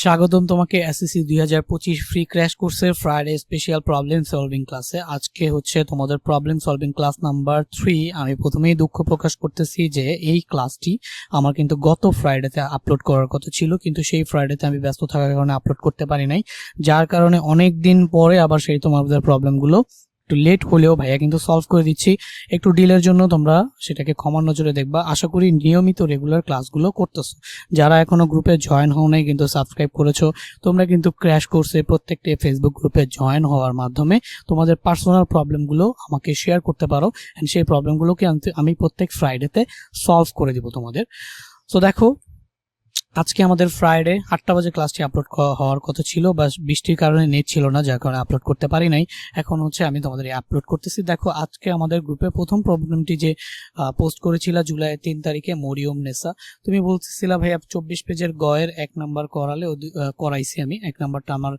স্বাগতম তোমাকে SSC 2025 free crash কোর্সের ফ্রাইডে স্পেশাল প্রবলেম সলভিং ক্লাসে। আজকে হচ্ছে তোমাদের প্রবলেম সলভিং ক্লাস নাম্বার 3। আমি প্রথমেই দুঃখ প্রকাশ করতেছি যে এই ক্লাসটি আমার কিন্তু গত ফ্রাইডেতে আপলোড করার কথা ছিল, কিন্তু সেই ফ্রাইডেতে আমি ব্যস্ত থাকার কারণে আপলোড করতে পারি নাই, যার কারণে অনেক দিন পরে আবার সেই তোমাদের প্রবলেমগুলো একটু লেট হলেও ভাইয়া কিন্তু সলভ করে দিচ্ছি। একটু ডিলের জন্য তোমরা সেটাকে ক্ষমার নজরে দেখবা। আশা করি নিয়মিত রেগুলার ক্লাসগুলো করতেছো। যারা এখনো গ্রুপে জয়েন হও নাই কিন্তু সাবস্ক্রাইব করেছো, তোমরা কিন্তু ক্র্যাশ কোর্সে প্রত্যেকটি ফেসবুক গ্রুপে জয়েন হওয়ার মাধ্যমে তোমাদের পার্সোনাল প্রবলেমগুলো আমাকে শেয়ার করতে পারো, এন্ড সেই প্রবলেমগুলোকে আমি প্রত্যেক ফ্রাইডেতে সলভ করে দিব তোমাদের। সো দেখো, আজকে আমাদের ফ্রাইডে 8টা বাজে ক্লাসটি আপলোড হওয়ার কথা ছিল, বা বৃষ্টির কারণে নেট ছিল না, যার কারণে আপলোড করতে পারি নাই। এখন হচ্ছে আমি তোমাদের আপলোড করতেছি। দেখো, আজকে আমাদের গ্রুপে প্রথম প্রবলেমটি যে পোস্ট করেছিল জুলাই 3 তারিখে মরিয়ম নেসা, তুমি বলতেছিলা ভাই 24 পেজের গয়ের 1 নাম্বার করালে করাইছি আমি। 1 নাম্বারটা আমার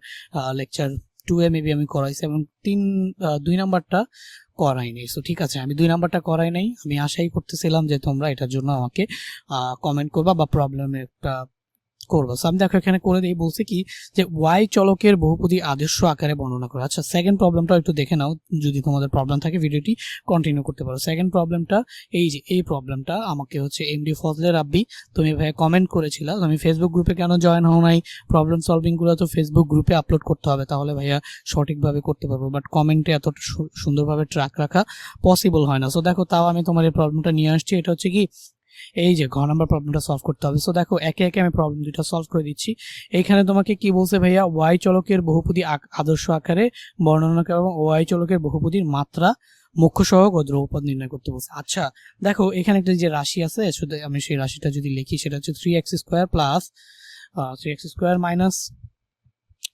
লেকচার 2 এ মেবি আমি করাইছি, এবং 2 নাম্বারটা করাই নাই। সো ঠিক আছে, আমি 2 নাম্বারটা করাই নাই। আমি আশাই করতেছিলাম যে তোমরা এটার জন্য আমাকে কমেন্ট করবা বা প্রবলেমে একটা করবো। সো আমি দেখো এখানে করে দিই, বলছে কি যে ওয়াই চলকের বহুপদী আদর্শ আকারে বর্ণনা করা। আচ্ছা, সেকেন্ড প্রবলেমটা একটু দেখে নাও, যদি তোমাদের প্রবলেম থাকে ভিডিওটি কন্টিনিউ করতে পারো। সেকেন্ড প্রবলেমটা এই যে এই প্রবলেমটা আমাকে হচ্ছে এমডি ফজলে রাব্বি তুমি ভাই কমেন্ট করেছিলা, আমি ফেসবুক গ্রুপে কেন জয়েন হও নাই, প্রবলেম সলভিং গুলো তো ফেসবুক গ্রুপে আপলোড করতে হবে, তাহলে ভাইয়া সঠিকভাবে করতে পারবো, বাট কমেন্টে এত সুন্দরভাবে ট্র্যাক রাখা পসিবল হয় না। সো দেখো, তাও আমি তোমার এই প্রবলেমটা নিয়ে আসছি। এটা হচ্ছে কি, এই যে ঘ নাম্বার প্রবলেমটা সলভ করতে হবে। সো দেখো, একে একে আমি প্রবলেম দুটো সলভ করে দিচ্ছি। এইখানে তোমাকে কি বলছে ভাইয়া, ওয়াই চলকের বহুপদী আদর্শ আকারে বর্ণনা করা এবং ওয়াই চলকের বহুপদীর মাত্রা, মুখ্য সহগ ও ধ্রুবপদ নির্ণয় করতে বলছে। আচ্ছা দেখো, এখানে একটা যে রাশি আছে, শুধু আমি সেই রাশিটা যদি লিখি, সেটা হচ্ছে 3x square plus 3x square minus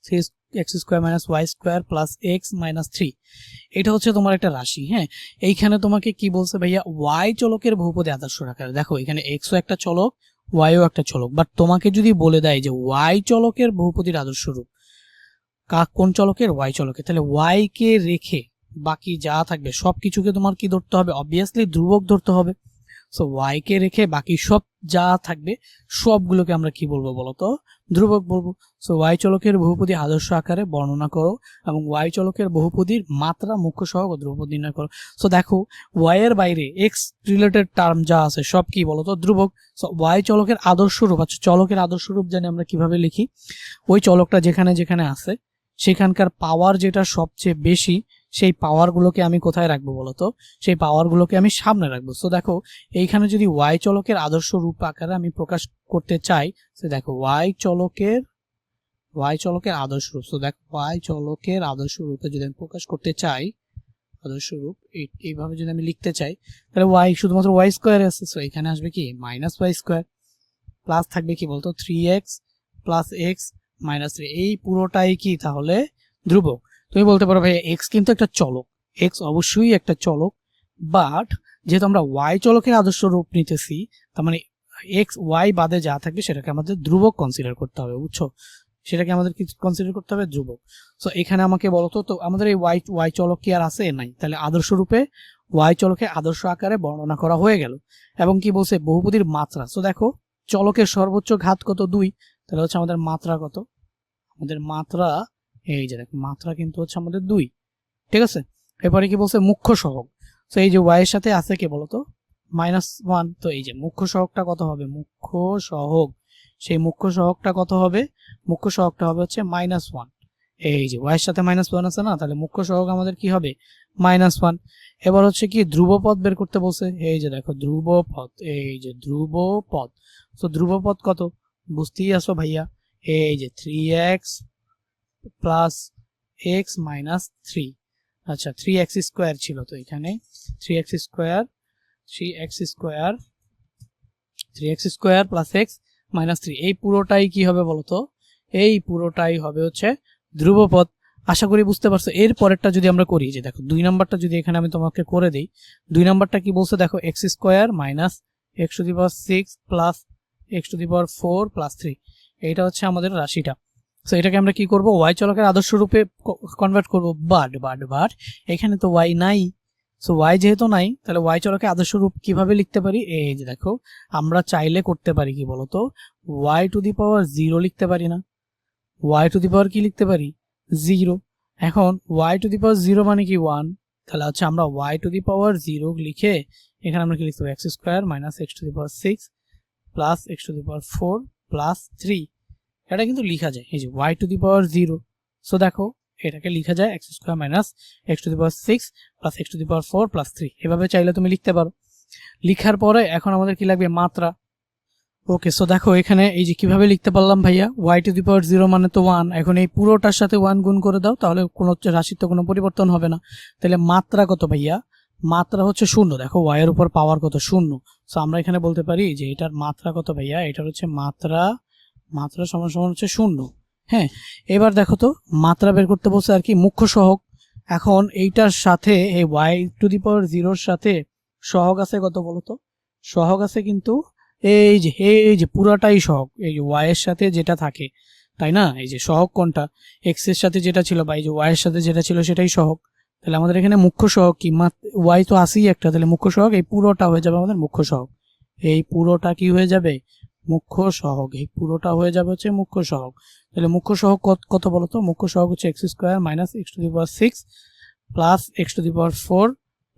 3x square minus y square plus x minus 3। এটা হচ্ছে তোমার একটা রাশি। হ্যাঁ, এইখানে তোমাকে কি বলছে ভাইয়া, ওয়াই চলকের বহুপদী আদর্শ আকারে। দেখো, এখানে এক্সও একটা চলক, ওয়াইও একটা চলক, বাট তোমাকে যদি বলে দেয় যে ওয়াই চলকের বহুপদীর আদর্শ রূপ কোন চলকের, ওয়াই চলকের, তাহলে ওয়াই কে রেখে বাকি যা থাকবে সবকিছুকে তোমার কি ধরতে হবে, অবভিয়াসলি ধ্রুবক ধরতে হবে। সো ওয়াই কে রেখে বাকি সব যা থাকবে সবগুলোকে আমরা কি বলবো বলতো, ধ্রুবক বলবো। সো ওয়াই চলকের বহুপদী আদর্শ আকারে বর্ণনা করো এবং ওয়াই চলকের বহুপদীর মাত্রা, মুখ্য সহগ ও ধ্রুবপদ নির্ণয় করো। সো দেখো, ওয়াই এর বাইরে এক্স রিলেটেড টার্ম যা আছে সব কি বলতো, ধ্রুবক। সো ওয়াই চলকের আদর্শ রূপ, আচ্ছা চলকের আদর্শ রূপ জানি আমরা কিভাবে লিখি, ওই চলকটা যেখানে যেখানে আছে সেখানকার পাওয়ার যেটা সবচেয়ে বেশি, সেই পাওয়ারগুলোকে আমি কোথায় রাখবো বলতো, সেই পাওয়ারগুলোকে আমি সামনে রাখবো। সো দেখো, এইখানে যদি ওয়াই চলকের আদর্শ রূপ আকারে আমি প্রকাশ করতে চাই, সে দেখো ওয়াই চলকের আদর্শ রূপ। সো দেখো, ওয়াই চলকের আদর্শ রূপে যদি আমি প্রকাশ করতে চাই, আদর্শ রূপ এইভাবে যদি আমি লিখতে চাই, তাহলে ওয়াই শুধুমাত্র ওয়াই স্কোয়ার আছে। সো এখানে আসবে কি মাইনাস ওয়াই স্কোয়ার, প্লাস থাকবে কি বলতো 3x প্লাস এক্স মাইনাস 3। এই পুরোটাই কি তাহলে ধ্রুবক। তুমি বলতে পারো ভাই এক্স কিন্তু একটা চলক, এক্স অবশ্যই একটা চলক, বাট যেহেতু আমরা ওয়াই চলকের আদর্শ রূপ নিতেছি, তার মানে এক্স ওয়াই বাদে যা থাকবে সেটাকে আমাদের ধ্রুবক কনসিডার করতে হবে, বুঝছো, সেটাকে আমাদের কি কনসিডার করতে হবে, ধ্রুবক। সো এখানে আমাকে বলতো, তো আমাদের এই ওয়াই চলক কি আর আছে, নাই, তাহলে আদর্শ রূপে ওয়াই চলকে আদর্শ আকারে বর্ণনা করা হয়ে গেল। এবং কি বলছে, বহুপদীর মাত্রা। সো দেখো, চলকের সর্বোচ্চ ঘাত কত, 2, তাহলে হচ্ছে আমাদের মাত্রা কত, আমাদের মাত্রা এই যে দেখো, মাত্রা কিন্তু হচ্ছে আমাদের 2, ঠিক আছে। এরপরে কি বলছে, মুখ্য সহগ। তো এই যে ওয়াই এর সাথে আছে কে বলতো, -1। তো এই যে মুখ্য সহগটা কত হবে, মুখ্য সহগ, সেই মুখ্য সহগটা কত হবে, মুখ্য সহগটা হবে হচ্ছে -1। এই যে ওয়াই এর সাথে -1 আছে না, তাহলে মুখ্য সহগ আমাদের কি হবে, -1। এবার হচ্ছে কি ধ্রুবপদ বের করতে বলছে। এই যে দেখো ধ্রুবপদ, এই যে ধ্রুবপদ। তো ধ্রুবপদ কত বুঝতেই আসো ভাইয়া, এই যে 3x প্লাস এক্স মাইনাস 3। আচ্ছা, 3x স্কোয়ার ছিল, তো এখানে 3x square plus x minus 3, এই পুরোটাই কি হবে বলতো, এই পুরোটাই হবে হচ্ছে ধ্রুবপদ। আশা করি বুঝতে পারছো। এর পরেরটা যদি আমরা করি, যে দেখো 2 নাম্বারটা যদি এখানে আমি তোমাকে করে দিই, 2 নাম্বারটা কি বলছে দেখো, x square minus x to the power 6 plus x to the power 4 plus 3, এইটা হচ্ছে আমাদের রাশিটা। সো এটাকে আমরা কি করব, ওয়াই চলকের আদর্শ রূপে কনভার্ট করব, বাট এখানে তো ওয়াই নাই। সো ওয়াই যেহেতু নাই, তাহলে ওয়াই চলকের আদর্শ রূপ কিভাবে লিখতে পারি, এই যে দেখো, আমরা চাইলে করতে পারি কি বলতো, ওয়াই টু দি পাওয়ার 0 লিখতে পারি না, ওয়াই টু দি পাওয়ার কি লিখতে পারি 0। এখন ওয়াই টু দি পাওয়ার 0 মানে কি 1, তাহলে হচ্ছে আমরা ওয়াই টু দি পাওয়ার 0 লিখে এখানে আমরা কি লিখতে পারি x square minus x to the power 6 plus x to the power 4 plus 3। এটা কিন্তু লিখা যায় এই যে y to the power 0। So দেখো এটাকে লিখা যায় x square minus x to the power 6 plus x to the power 4 plus 3। এভাবে চাইলে তুমি লিখতে পারো। লিখার পরে এখন আমাদের কি লাগবে মাত্রা। ওকে, সো দেখো এখানে এই যে কিভাবে লিখতে পারলাম ভাইয়া, ওয়াই টু দি পাওয়ার 0 মানে তো 1, এখন এই পুরোটার সাথে 1 গুণ করে দাও, তাহলে কোনো রাশির তো কোনো পরিবর্তন হবে না। তাহলে মাত্রা কত ভাইয়া, মাত্রা হচ্ছে 0। দেখো ওয়াই এর উপর পাওয়ার কত 0। সো আমরা এখানে বলতে পারি যে এটার মাত্রা কত ভাইয়া, এটার হচ্ছে মাত্রা সমান সমান হচ্ছে 0। হ্যাঁ, এবার দেখো তো মাত্রা বের করতে বলছে আর কি মুখ্য সহগ। এখন এইটার সাথে এই ওয়াই টু দি পাওয়ার 0 এর সাথে সহগ আছে কত বলো তো, সহগ আছে কিন্তু এই যে পুরাটাই সহগ, এই যে ওয়াই এর সাথে যেটা থাকে, তাই না? এই যে সহগ কোনটা, এক্স এর সাথে যেটা ছিল বা এই যে ওয়াই এর সাথে যেটা ছিল সেটাই সহগ। তাহলে আমাদের এখানে মুখ্য সহগ কি, ওয়াই তো আসেই একটা, তাহলে মুখ্য সহগ এই পুরোটা হয়ে যাবে আমাদের মুখ্য সহগ। এই পুরোটা কি হয়ে যাবে মুখ্য সহগ, এই পুরোটা হয়ে যাবে হচ্ছে মুখ্য সহগ। তাহলে মুখ্য সহগ কত বলতো, মুখ্য সহগ হচ্ছে x square minus x to the power 6 plus x to the power 4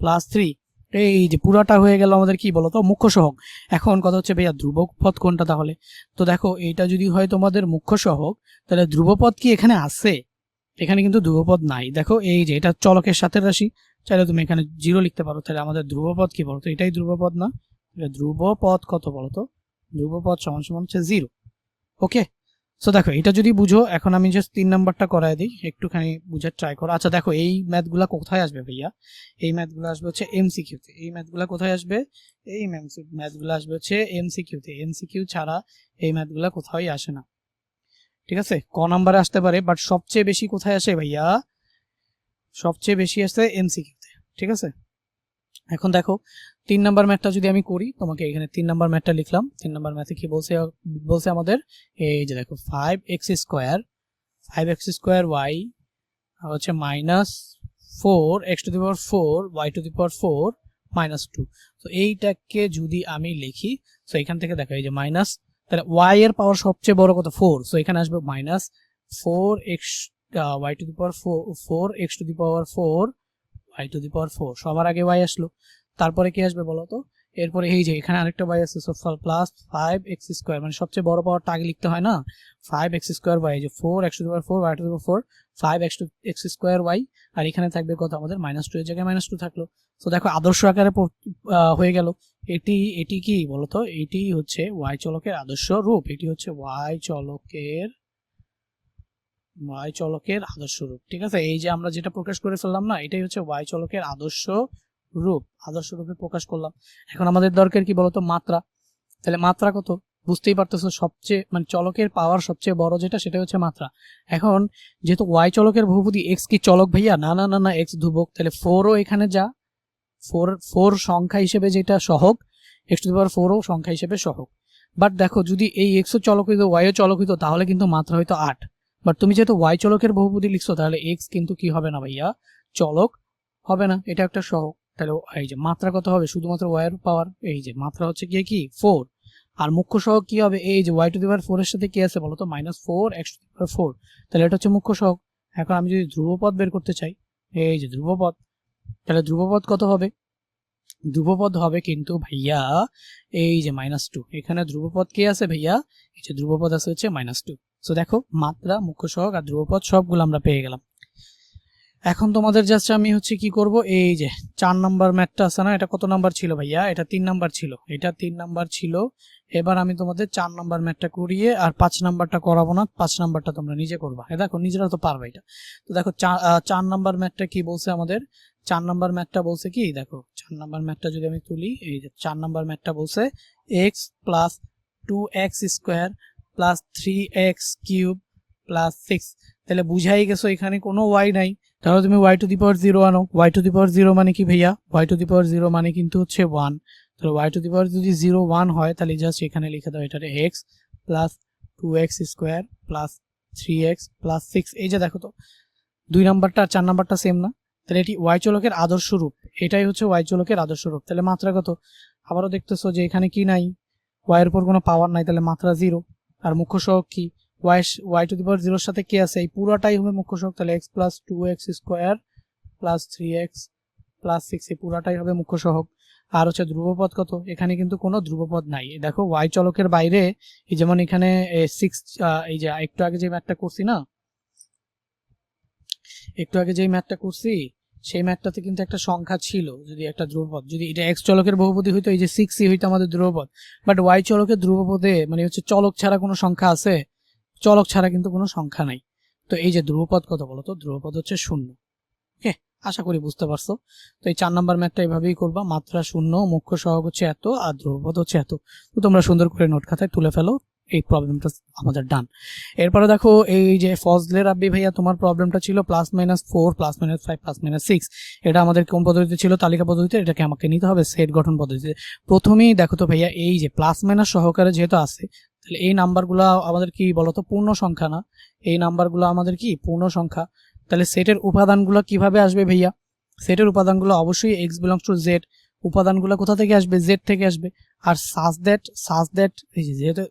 plus 3। এই যে পুরাটা হয়ে গেল আমাদের কি বলতো মুখ্য সহগ। এখন কথা হচ্ছে ভাইয়া ধ্রুবপদ কোনটা তাহলে, তো দেখো এইটা যদি হয় তোমাদের মুখ্য সহগ, তাহলে ধ্রুবপদ কি এখানে আছে, এখানে কিন্তু ধ্রুবপদ নাই। দেখো এই যে এটা চলকের সাথে রাশি, চাইলে তুমি এখানে 0 লিখতে পারো। তাহলে আমাদের ধ্রুবপদ কি বলতো, এটাই ধ্রুবপদ না? ধ্রুবপদ কত বলতো, ধ্রুবপদ সমান সমান হচ্ছে 0। ওকে, সো দেখো এটা যদি বুঝো, এখন আমি জাস্ট 3 নাম্বারটা করায় দিই, একটুখানি বুঝার ট্রাই করো। আচ্ছা দেখো এই ম্যাথগুলা কোথায় আসবে ভাইয়া, এই ম্যাথগুলো আসবে হচ্ছে এমসিকিউতে। এই ম্যাথগুলা কোথায় আসবে, এই ম্যাথগুলো আসবে হচ্ছে এমসিকিউতে। এমসিকিউ ছাড়া এই ম্যাথগুলা কোথাওই আসে না, ঠিক আছে? ক নাম্বারে আসতে পারে, বাট সবচেয়ে বেশি কোথায় আসে ভাইয়া, সবচেয়ে বেশি আসে এমসিকিউতে, ঠিক আছে? এখন দেখো 3 নাম্বার ম্যাথটা যদি আমি করি, তোমাকে এখানে 3 নাম্বার ম্যাথটা লিখলাম। 3 নাম্বার ম্যাথে কি বলছে আমাদের, এই যে দেখো 5x স্কোয়ার y হচ্ছে minus 4x to the power 4 y to the power 4 minus 2। তো এইটাকে যদি আমি লিখি, সো এখান থেকে দেখো এই যে মাইনাস, তাহলে y এর পাওয়ার সবচেয়ে বড় কত 4, সো এখানে আসবে minus 4x y to the power 4x to the power 4 y to the power 4। সবার আগে y আসলো, তারপরে কি আসবে বলো তো, এরপরে এই যে এখানে আরেকটা y আছে, সো প্লাস 5x স্কোয়ার, মানে সবচেয়ে বড় পাওয়ারটা আগে লিখতে হয় না, 5x স্কোয়ার y, যে 4x to the power 4 y to the power 4 5x square y, আর এখানে থাকবে কত আমাদের -2 এর জায়গায় -2 থাকলো। তো দেখো আদর্শ আকারে হয়ে গেল। এটি কি বলতো, এটি হচ্ছে y চলকের আদর্শ রূপ, এটি হচ্ছে y চলকের আদর্শ রূপ, ঠিক আছে? এই যে আমরা যেটা প্রকাশ করে ফেললাম না, এটাই হচ্ছে y চলকের আদর্শ রূপে প্রকাশ করলাম। এখন আমাদের দরকার কি বলতো, মাত্রা। তাহলে মাত্রা কত বুঝতেই পারতেছো, সবচেয়ে মানে চলকের পাওয়ার সবচেয়ে বড় যেটা, সেটা হচ্ছে মাত্রা। এখন যেহেতু y চলকের বহুপদী, x কি চলক ভাইয়া, না না না না, x ধ্রুবক, তাহলে 4 ও এখানে যা, 4 সংখ্যা হিসেবে যেটা সহগ, x টু দি পাওয়ার 4 ও সংখ্যা হিসেবে সহগ। বাট দেখো যদি এই x ও চলক হইতো y ও চলক হইতো, তাহলে কিন্তু মাত্রা হইতো 8। বাট তুমি যেহেতু y চলকের বহুপদী লিখছো, তাহলে x কিন্তু কি হবে না ভাইয়া, চলক হবে না, এটা একটা সহগ। তাহলে এই যে মাত্রা কত হবে, শুধুমাত্র y এর পাওয়ার, এই যে মাত্রা হচ্ছে কি 4। আর মুখ্য সহগ কি হবে, এই যে y টু দি পাওয়ার 4 এর সাথে কি আছে বলতো, -4x টু দি পাওয়ার 4। তাহলে এটা হচ্ছে মুখ্য সহগ। এখন আমি যদি ধ্রুবপদ বের করতে চাই, এই যে ধ্রুবপদ, তাহলে ধ্রুবপদ কত হবে, ধ্রুবপদ হবে কিন্তু ভাইয়া এই যে -2। এখানে ধ্রুবপদ কি আছে ভাইয়া, এই যে ধ্রুবপদ আছে হচ্ছে -2। সো দেখো মাত্রা, মুখ্য সহগ আর ধ্রুবপদ সবগুলো আমরা পেয়ে গেলাম। এখন তোমাদের জাস্ট আমি হচ্ছে কি করব, এই যে 4 নাম্বার ম্যাথটা আছে না, এটা কত নাম্বার ছিল ভাইয়া, এটা 3 নাম্বার ছিল, এটা 3 নাম্বার ছিল। এবার আমি তোমাদের 4 নাম্বার ম্যাথটা করিয়ে আর 5 নাম্বারটা করাবো না, 5 নাম্বারটা তোমরা নিজে করবা। দেখো নিজেরা তো পারবে এটা। তো দেখো 4 নাম্বার ম্যাথটা কি বলছে আমাদের, 4 নাম্বার ম্যাথটা বলছে কি, দেখো 4 নাম্বার ম্যাথটা যদি আমি তুলি, এই যে 4 নাম্বার ম্যাথটা বলছে x plus 2x square plus 3x cube plus 6। তাহলে বুঝাই গেছো এখানে কোনো y নাই, তাহলে তুমি y টু দি পাওয়ার 0 আনো। y টু দি পাওয়ার 0 মানে কি ভাইয়া, y টু দি পাওয়ার 0 মানে কিন্তু হচ্ছে 1। তাহলে y টু দি পাওয়ার যদি 0 1 হয়, তাহলে জাস্ট এখানে লিখে দাও এটারে x plus 2x square plus 3x plus 6। এই যে দেখো তো 2 নাম্বারটা আর 4 নাম্বারটা সেম না, তাহলে এটি y চলকের আদর্শ রূপ, এটাই হচ্ছে y চলকের আদর্শ রূপ। তাহলে মাত্রা কত, আবারও দেখতেছো যে এখানে কি নাই, y এর উপর কোনো পাওয়ার নাই, তাহলে মাত্রা 0। আর মুখ্য সহগ কি, ওয়াই টু দি পাওয়ার 0 এর সাথে কি আছে, এই পুরোটাই হবে মুখ্য সহগ, তাহলে x plus 2x square plus 3x plus 6 এই পুরোটাই হবে মুখ্য সহগ। আর হচ্ছে ধ্রুবপদ কত, এখানে কিন্তু কোনো ধ্রুবপদ নাই। দেখো ওয়াই চলকের বাইরে এই যেমন এখানে 6, এই যে একটু আগে যে ম্যাথটা করছি না, একটু আগে যেই ম্যাথটা করছি সেই ম্যাথটাতে কিন্তু একটা সংখ্যা ছিল, যদি একটা ধ্রুবপদ, যদি এটা এক্স চলকের বহুপদী হইতো এই যে 6ই হইতো আমাদের ধ্রুবপদ, বাট ওয়াই চলকের ধ্রুবপদে মানে হচ্ছে চলক ছাড়া কোনো সংখ্যা আছে, চলক ছাড়া কিন্তু কোনো সংখ্যা নাই। তো এই যে ধ্রুবপদ কত বলো তো, ধ্রুবপদ হচ্ছে 0। ওকে, আশা করি বুঝতে পারছো। তো এই 4 নাম্বার ম্যাথটা এভাবেই করবা, মাত্রা 0, মুখ্য সহগ হচ্ছে এত, আর ধ্রুবপদ হচ্ছে এত। তো তোমরা সুন্দর করে নোট খাতায় তুলে ফেলো, এই প্রবলেমটা আমাদের ডান। এরপরে দেখো এই যে ফজলে রাব্বি ভাইয়া তোমার প্রবলেমটা ছিল +-4 +-5 +-6, এটা আমাদের কোন পদ্ধতিতে ছিল, তালিকা পদ্ধতিতে। এটাকে আমাকে নিতে হবে সেট গঠন পদ্ধতিতে। প্রথমেই দেখো তো ভাইয়া এই যে প্লাস-মাইনাস সহকারে যেহেতু আছে, তাহলে এই নাম্বারগুলো আমাদের কি বলতো, পূর্ণ সংখ্যা না, এই নাম্বারগুলো আমাদের কি পূর্ণ সংখ্যা। তাহলে সেটের উপাদানগুলো কিভাবে আসবে ভাইয়া, সেটের উপাদানগুলো অবশ্যই x বিলংস টু z, উপাদানগুলো কোথা থেকে আসবে, z থেকে আসবে। আর সাজ দ্যাট এই যে যেহেতু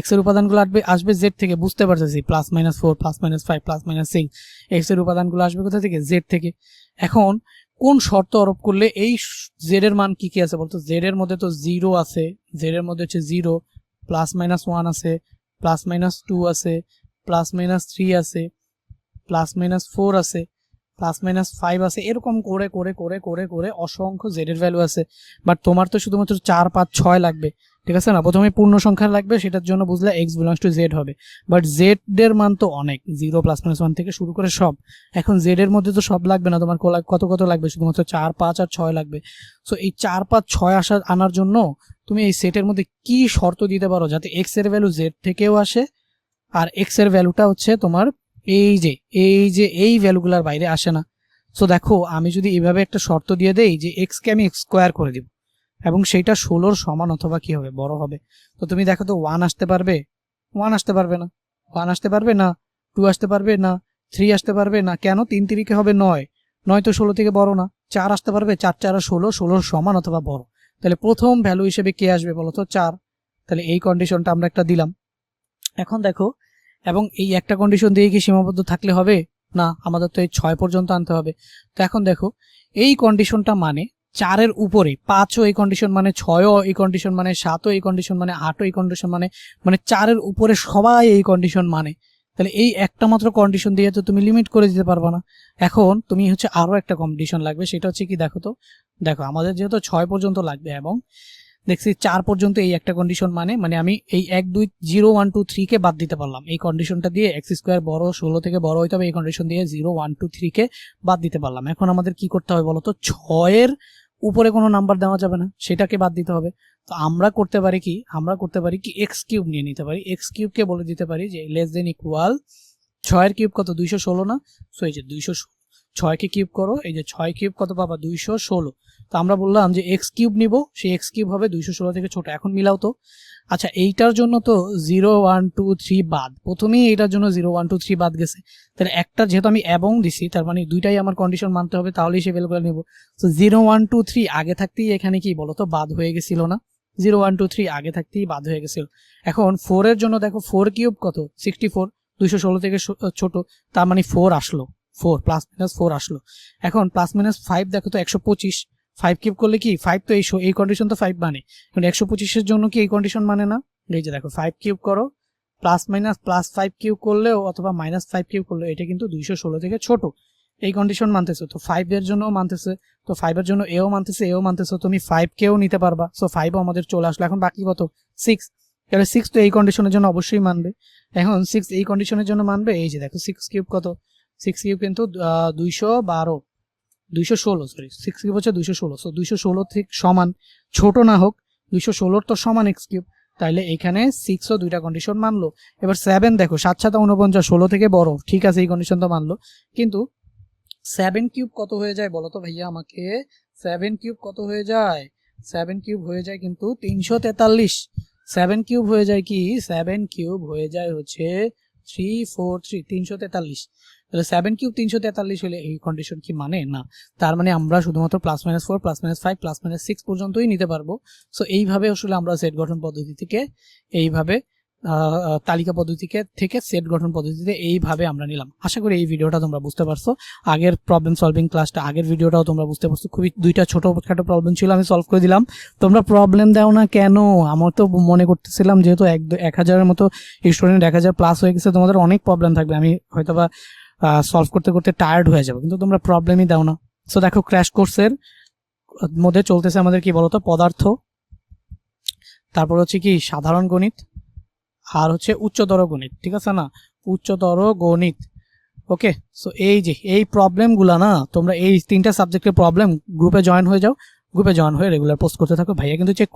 x এর উপাদানগুলো আসবে z থেকে, বুঝতে পারতেছি +-4 +-5 +-6, x এর উপাদানগুলো আসবে কোথা থেকে, z থেকে। এখন কোন শর্ত আরোপ করলে এই z এর মান কি কি আছে বলতো, z এর মধ্যে তো 0 আছে, z এর মধ্যে হচ্ছে 0, +-1 আছে, +-2 আছে, +-3 আছে, +-4 আছে, +-5 আছে, এরকম করে করে করে করে করে অসংখ্য z এর ভ্যালু আছে। বাট তোমার তো শুধুমাত্র 4 5 6 লাগবে, ঠিক আছে না, প্রথমে পূর্ণ সংখ্যা লাগবে, সেটার জন্য বুঝলে x বিলংস টু z হবে। বাট z এর মান তো অনেক, 0 +-1 থেকে শুরু করে সব। এখন z এর মধ্যে তো সব লাগবে না, তোমার কত কত লাগবে, শুধুমাত্র 4 5 আর 6 লাগবে। সো এই 4 5 6 আনার জন্য তুমি এই সেটের মধ্যে কি শর্ত দিতে পারো যাতে x এর ভ্যালু z থেকেও আসে, আর x এর ভ্যালুটা হচ্ছে তোমার এই ভ্যালুগুলোর বাইরে আসে না। সো দেখো আমি যদি এইভাবে একটা শর্ত দিয়ে দেই যে x কে আমি স্কোয়ার করে দিব এবং সেইটা 16 সমান অথবা কি হবে, বড় হবে, তো তুমি দেখো তো 1 আসতে পারবে, 1 আসতে পারবে না, 1 আসতে পারবে না, 2 আসতে পারবে না, 3 আসতে পারবে না, কেন, 3 3 হবে 9, 9 তো 16 থেকে বড় না, 4 আসতে পারবে, 4 4 16, 16 সমান অথবা বড়। তাহলে প্রথম ভ্যালু হিসেবে কে আসবে বলো তো, 4। তাহলে এই কন্ডিশনটা আমরা একটা দিলাম। এখন দেখো, এবং এই একটা কন্ডিশন দিয়ে কি সীমাবদ্ধ থাকলে হবে না, আমাদের তো এই 6 পর্যন্ত আনতে হবে। তো এখন দেখো এই কন্ডিশনটা মানে 4-এর উপরে 5ও এই কন্ডিশন মানে, 6ও এই কন্ডিশন মানে, 7ও এই কন্ডিশন মানে, 8ও এই কন্ডিশন মানে, মানে 4-এর উপরে সবাই এই কন্ডিশন মানে। তাহলে এই একটা মাত্র কন্ডিশন দিয়ে তো তুমি লিমিট করে দিতে পারবা না। এখন তুমি হচ্ছে আরো একটা কন্ডিশন লাগবে, সেটা হচ্ছে কি, দেখো তো, দেখো আমাদের যেহেতু 6 পর্যন্ত লাগবে এবং দেখছি 4 পর্যন্ত এই একটা কন্ডিশন মানে আমি এই 1 2 0 1 2 3 কে বাদ দিতে পারলাম, এই কন্ডিশনটা দিয়ে x স্কয়ার বড় 16 থেকে বড় হইতে হবে, এই কন্ডিশন দিয়ে 0 1 2 3 কে বাদ দিতে পারলাম। এখন আমাদের কি করতে হবে বলতো, 6 এর উপরে কোনো নাম্বার দেওয়া যাবে না, সেটাকে বাদ দিতে হবে। তো আমরা করতে পারি কি x কিউব নিয়ে নিতে পারি, x কিউব কে বলে দিতে পারি যে লেস দেন ইকুয়াল 6 এর কিউব কত, 216 না, সো এই যে 216, 6 কে কিউব করো, এই যে 6 কিউব কত পাবা, 216। তো আমরা বললাম যে x কিউব নিব, সেই x কিউব হবে 216 থেকে ছোট। এখন মিলাও তো, আচ্ছা এইটার জন্য তো 0 1 2 3 বাদ, প্রথমেই এইটার জন্য 0 1 2 3 বাদ গেছে, তাহলে একটা যেহেতু আমি এবং দিছি তার মানে দুইটাই আমার কন্ডিশন মানতে হবে, তাহলেই সে ভ্যালুগুলো নিব। তো 0 1 2 3 আগে থাকতেই এখানে কি বলতো বাদ হয়ে গেছিল না, 0 1 2 3 আগে থাকতেই বাদ হয়ে গেছিল। এখন 4 এর জন্য দেখো 4 কিউব কত, 64, 216 থেকে ছোট, তার মানে 4 আসলো, 4 +-4 আসলো। এখন +-5 দেখো তো 125, 5 কিউব করলে কি 5 তো এই কন্ডিশন তো 5 মানে, কিন্তু 125 এর জন্য কি এই কন্ডিশন মানে না, এই যে দেখো 5 কিউব করো, +-+5 কিউব করলেও অথবা -5 কিউব করলেও এটা কিন্তু 216 থেকে ছোট, এই কন্ডিশন মানতেছে। তো 5 এর জন্য মানতেছে, তো 5 এর জন্য এও মানতেছে, এও মানতেছে, তুমি 5 কেও নিতে পারবা। সো 5 ও আমাদের চলে আসলো। এখন বাকি কত, 6, তাহলে 6 তো এই কন্ডিশনের জন্য অবশ্যই মানবে। এখন 6 এই কন্ডিশনের জন্য মানবে, এই যে দেখো 6 কিউব কত, 6 কিউব কিন্তু 216, 6 কিউব হচ্ছে 216, সো 216 থেকে সমান, ছোট না হোক 216 তো সমান x কিউব, তাইলে এখানে 6 ও দুইটা কন্ডিশন মানলো। এবার 7 দেখো 7 7 49, 16 থেকে বড়, ঠিক আছে এই কন্ডিশন তো মানলো, কিন্তু 7 কিউব কত হয়ে যায় বলো তো ভাইয়া আমাকে, 7 কিউব কত হয়ে যায়, 7 কিউব হয়ে যায় কিন্তু 343, 7 কিউব হয়ে যায় কি, 7 কিউব হয়ে যায় হচ্ছে 343, 343। তাহলে 7 কিউব 343 হলে এই কন্ডিশন কি মানে না, তার মানে আমরা শুধুমাত্র +-4 +-5 +-6 পর্যন্তই নিতে পারবো। সো এইভাবে আসলে আমরা সেট গঠন পদ্ধতি থেকে এইভাবে তালিকা পদ্ধতি থেকে সেট গঠন পদ্ধতিতে এইভাবে আমরা নিলাম। আশা করি এই ভিডিওটা তোমরা বুঝতে পারছো। আগের প্রবলেম সলভিং ক্লাসটা, আগের ভিডিওটাও তোমরা বুঝতে পারছো। খুবই দুইটা ছোটখাটো প্রবলেম ছিল, আমি সলভ করে দিলাম। তোমরা প্রবলেম দাও না কেন? আমার তো মনে করতেছিলাম যেহেতু 1000-এর মতো স্টুডেন্ট, 1000 প্লাস হয়ে গেছে, তোমাদের অনেক প্রবলেম থাকবে, আমি হয়তোবা সলভ করতে করতে টায়ার্ড হয়ে যাবো, কিন্তু তোমরা প্রবলেমই দাও না। সো দেখো, ক্র্যাশ কোর্সের মধ্যে চলতেছে আমাদের কি বলতো, পদার্থ, তারপর হচ্ছে কি সাধারণ গণিত, আর হচ্ছে উচ্চতর গণিত, ঠিক আছে না, উচ্চতর গণিত। ওকে, সো এই প্রবলেমগুলো না, তোমরা এই 3টা সাবজেক্টের প্রবলেম গ্রুপে জয়েন হয়ে যাও, গ্রুপে জয়েন হয়ে রেগুলার পোস্ট করতে থাকো, ভাইয়া কিন্তু চেক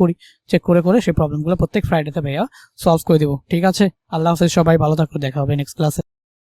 করে সেই প্রবলেমগুলো প্রত্যেক ফ্রাইডেতে ভাইয়া সলভ করে দিব। ঠিক আছে, আল্লাহ হাফেজ, সবাই ভালো থাকো, দেখা হবে নেক্সট ক্লাসে।